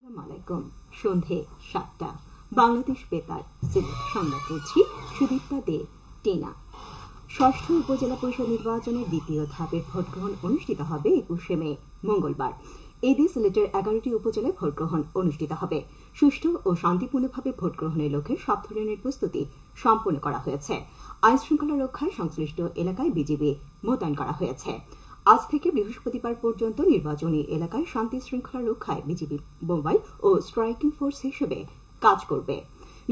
আসসালামাইকুম। সন্ধে ৭টা। বাংলাদেশ বেতার সিলেট সংবাদ করছি সুদীপ্তা দে টিনা। ষষ্ঠ উপজেলা পরিষদ নির্বাচনের দ্বিতীয় ধাপের ভোটগ্রহণ অনুষ্ঠিত হবে ২১শে মে মঙ্গলবার। এদিন সিলেটের ১১টি উপজেলায় ভোটগ্রহণ অনুষ্ঠিত হবে। সুষ্ঠু ও শান্তিপূর্ণভাবে ভোটগ্রহণের লক্ষ্যে সব ধরনের প্রস্তুতি সম্পন্ন করা হয়েছে। আইন শৃঙ্খলা রক্ষায় সংশ্লিষ্ট এলাকায় বিজিবি মোতায়েন করা হয়েছে। আজ থেকে বৃহস্পতিবার পর্যন্ত নির্বাচনী এলাকায় শান্তি শৃঙ্খলা রক্ষায় বিজিবি মোবাইল ও স্ট্রাইকিং ফোর্স হিসেবে কাজ করবে।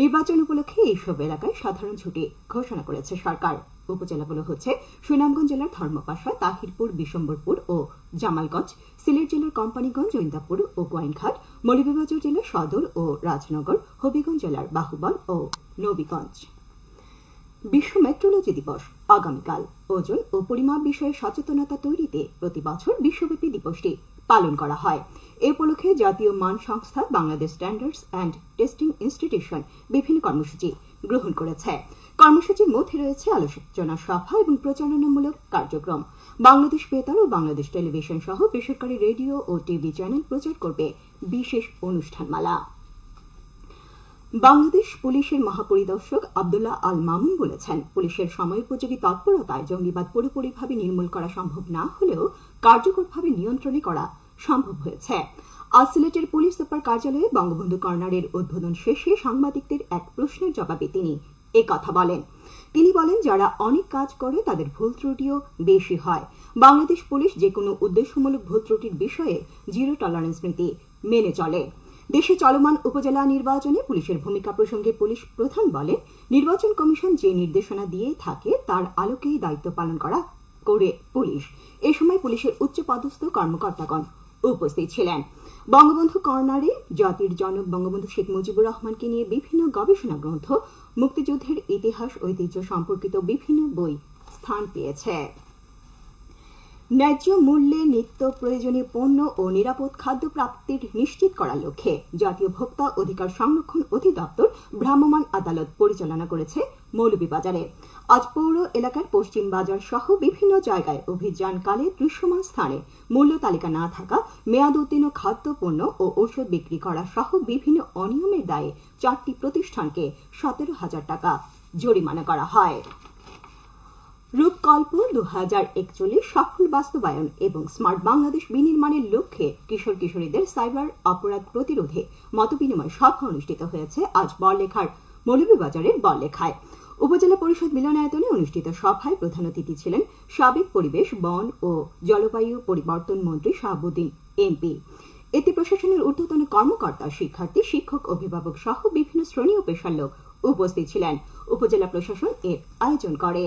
নির্বাচন উপলক্ষে এইসব এলাকায় সাধারণ ছুটি ঘোষণা করেছে সরকার। উপজেলাগুলো হচ্ছে সুনামগঞ্জ জেলার ধর্মপাশা, তাহিরপুর, বিশম্বরপুর ও জামালগঞ্জ, সিলেট জেলার কোম্পানীগঞ্জ, জৈন্তাপুর ও গোয়াইনঘাট, মৌলভীবাজার জেলার সদর ও রাজনগর, হবিগঞ্জ জেলার বাহুবল ও নবীগঞ্জ। বিশ্ব মেট্রোলজি দিবস আগামীকাল। ওজন ও পরিমাপ বিষয়ে সচেতনতা তৈরিতে প্রতি বছর বিশ্বব্যাপী দিবসটি পালন করা হয়। এ উপলক্ষে জাতীয় মান সংস্থা Bangladesh standards and testing institution বিভিন্ন কর্মসূচি গ্রহণ করেছে। কর্মসূচির মধ্যে রয়েছে আলোচনা সভা এবং প্রচারণামূলক কার্যক্রম। বাংলাদেশ বেতার ও বাংলাদেশ টেলিভিশন সহ বেসরকারি রেডিও ও টিভি চ্যানেল প্রচার করবে বিশেষ অনুষ্ঠানমালা। বাংলাদেশ পুলিশের মহাপরিদর্শক আব্দুল্লাহ আল মামুন বলেছেন, পুলিশের সময়োপযোগী তৎপরতায় জঙ্গিবাদ পুরোপুরিভাবে নির্মূল করা সম্ভব না হলেও কার্যকরভাবে নিয়ন্ত্রণে করা সম্ভব হয়েছে। আজ সিলেটের পুলিশ সুপার কার্যালয়ে বঙ্গবন্ধু কর্নারের উদ্বোধন শেষে সাংবাদিকদের এক প্রশ্নের জবাবে তিনি একথা বলেন। তিনি বলেন, যারা অনেক কাজ করে তাদের ভুল ত্রুটিও বেশি হয়। বাংলাদেশ পুলিশ যেকোনো উদ্দেশ্যমূলক ভুল ত্রুটির বিষয়ে জিরো টলারেন্স নীতি মেনে চলে। দেশে চলমান উপজেলা নির্বাচনে পুলিশের ভূমিকা প্রসঙ্গে পুলিশ প্রধান বলেন, নির্বাচন কমিশন যে নির্দেশনা দিয়ে থাকে তার আলোকেই দায়িত্ব পালন করে পুলিশ। এ সময় পুলিশের উচ্চপদস্থ কর্মকর্তাগণ উপস্থিত ছিলেন। বঙ্গবন্ধু কর্নারে জাতির জনক বঙ্গবন্ধু শেখ মুজিবুর রহমানকে নিয়ে বিভিন্ন গবেষণা গ্রন্থ, মুক্তিযুদ্ধের ইতিহাস ঐতিহ্য সম্পর্কিত বিভিন্ন বই স্থান পেয়েছে। ন্যায্য মূল্যে নিত্য প্রয়োজনীয় পণ্য ও নিরাপদ খাদ্য প্রাপ্তির নিশ্চিত করার লক্ষ্যে জাতীয় ভোক্তা অধিকার সংরক্ষণ অধিদপ্তর ভ্রাম্যমাণ আদালত পরিচালনা করেছে মৌলভীবাজারে। আজ পৌর এলাকার পশ্চিম বাজার সহ বিভিন্ন জায়গায় অভিযানকালে দৃশ্যমান স্থানে মূল্য তালিকা না থাকা, মেয়াদ উত্তীর্ণ খাদ্য পণ্য ও ঔষধ বিক্রি করা সহ বিভিন্ন অনিয়মের দায়ে 4টি প্রতিষ্ঠানকে 17,000 টাকা জরিমানা করা হয়। রূপকল্প 2041 সফল বাস্তবায়ন এবং স্মার্ট বাংলাদেশ বিনির্মাণের লক্ষ্যে কিশোর কিশোরীদের সাইবার অপরাধ প্রতিরোধে মতবিনিময় সভা অনুষ্ঠিত হয়েছে আজ বড়লেখার মৌলভীবাজারের বড়লেখায়। উপজেলা পরিষদ মিলনায়তনে অনুষ্ঠিত সভায় প্রধান অতিথি ছিলেন সাবেক পরিবেশ, বন ও জলবায়ু পরিবর্তন মন্ত্রী শাহাবুদ্দিন এমপি। এতে প্রশাসনের ঊর্ধ্বতন কর্মকর্তা, শিক্ষার্থী, শিক্ষক, অভিভাবক সহ বিভিন্ন শ্রেণী ও পেশার লোক উপস্থিত ছিলেন। উপজেলা প্রশাসন এর আয়োজন করে।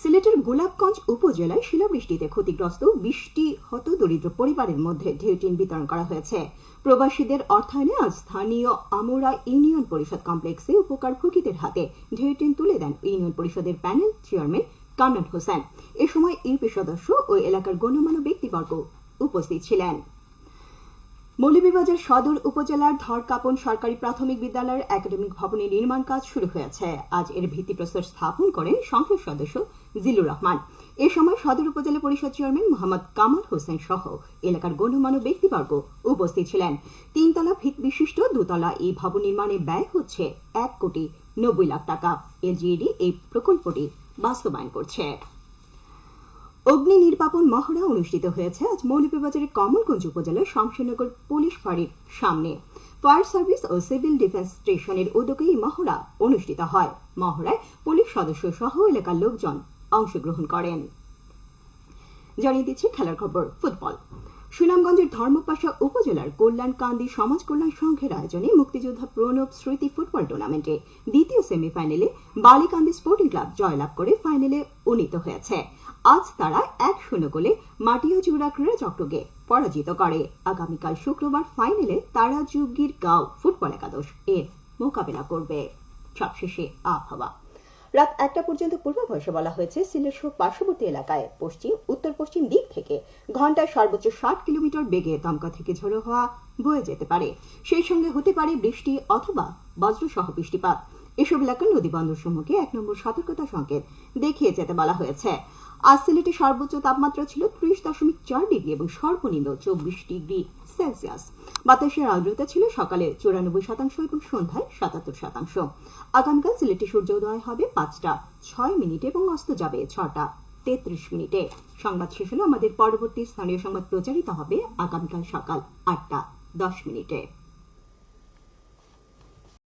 সিলেটের গোলাপগঞ্জ উপজেলায় শিলাবৃষ্টিতে ক্ষতিগ্রস্ত 20টি হতদরিদ্র পরিবারের মধ্যে ঢেউটিন বিতরণ করা হয়েছে। প্রবাসীদের অর্থায়নে আজ স্থানীয় আমোরা ইউনিয়ন পরিষদ কমপ্লেক্সে উপকারভোগীদের হাতে ঢেউটিন তুলে দেন ইউনিয়ন পরিষদের প্যানেল চেয়ারম্যান কামরান হোসেন। এ সময় ইউপি সদস্য ও এলাকার গণ্যমান্য ব্যক্তিবর্গ উপস্থিত ছিলেন। মৌলভীবাজার সদর উপজেলার ধরকাপন সরকারি প্রাথমিক বিদ্যালয়ের একাডেমিক ভবনের নির্মাণ কাজ শুরু হয়েছে। আজ এর ভিত্তিপ্রস্তর স্থাপন করেন সংসদ সদস্য জিলুর রহমান। এ সময় সদর উপজেলা পরিষদ চেয়ারম্যান মোহাম্মদ কামাল হোসেন সহ এলাকার গণ্যমান্য ব্যক্তিবর্গ উপস্থিত ছিলেন। 3 তলা ভিত বিশিষ্ট 2 তলা এই ভবন নির্মাণে ব্যয় হচ্ছে 1,90,00,000 টাকা। এলজিইডি এই প্রকল্পটি বাস্তবায়ন করছে। অগ্নি নির্বাপন মহড়া অনুষ্ঠিত হয়েছে আজ মৌলভীবাজারের কমলগঞ্জ উপজেলার শমশেরনগর পুলিশ ফাঁড়ির সামনে। ফায়ার সার্ভিস ও সিভিল ডিফেন্স স্টেশনের উদ্যোগে এই মহড়া অনুষ্ঠিত হয়। মহড়ায় পুলিশ সদস্য সহ এলাকার লোকজন অংশগ্রহণ করেন। জানিয়ে দিচ্ছি খেলার খবর। ফুটবল। সুনামগঞ্জের ধর্মপাশা উপজেলার কল্যাণকান্দি সমাজ কল্যাণ সংঘের আয়োজনে মুক্তিযোদ্ধা প্রণব স্মৃতি ফুটবল টুর্নামেন্টে দ্বিতীয় সেমিফাইনালে বালিকান্দি স্পোর্টিং ক্লাব জয়লাভ করে ফাইনালে উন্নীত হয়েছে। আজ তারা 1-0 গোলে মাটিয়া জুড়া ক্রীড়া চক্রকে পরাজিত করে। আগামীকাল শুক্রবার ফাইনালে তারা যুগীর গাঁও ফুটবল একাদশ এর মোকাবেলা করবে। সবশেষে আবহাওয়া। রাত 1টা পর্যন্ত পূর্বাভাসে বলা হয়েছে, সিলেট সহ পার্শ্ববর্তী এলাকায় পশ্চিম উত্তর পশ্চিম দিক থেকে ঘন্টায় সর্বোচ্চ 60 কিলোমিটার বেগে দমকা থেকে ঝোড়ো হওয়া বয়ে যেতে পারে। সেই সঙ্গে হতে পারে বৃষ্টি অথবা বজ্রসহ বৃষ্টিপাত। এসব এলাকার নদী বন্দরসমূহকে 1 নম্বর সতর্কতা সংকেত দেখিয়ে যেতে বলা হয়েছে। আজ সিলেটে সর্বোচ্চ তাপমাত্রা ছিল 30.4 ডিগ্রি এবং সর্বনিম্ন 24 ডিগ্রি সেলসিয়াস। বাতাসের আর্দ্রতা ছিল সকালে 94% এবং সন্ধ্যায় 77%। আগামীকাল সিলেটে সূর্যোদয় হবে 5:06 এবং অস্ত যাবে 6:33। সংবাদ শেষ হলো। আমাদের পরবর্তী স্থানীয় সংবাদ প্রচারিত হবে আগামীকাল সকাল 8:10।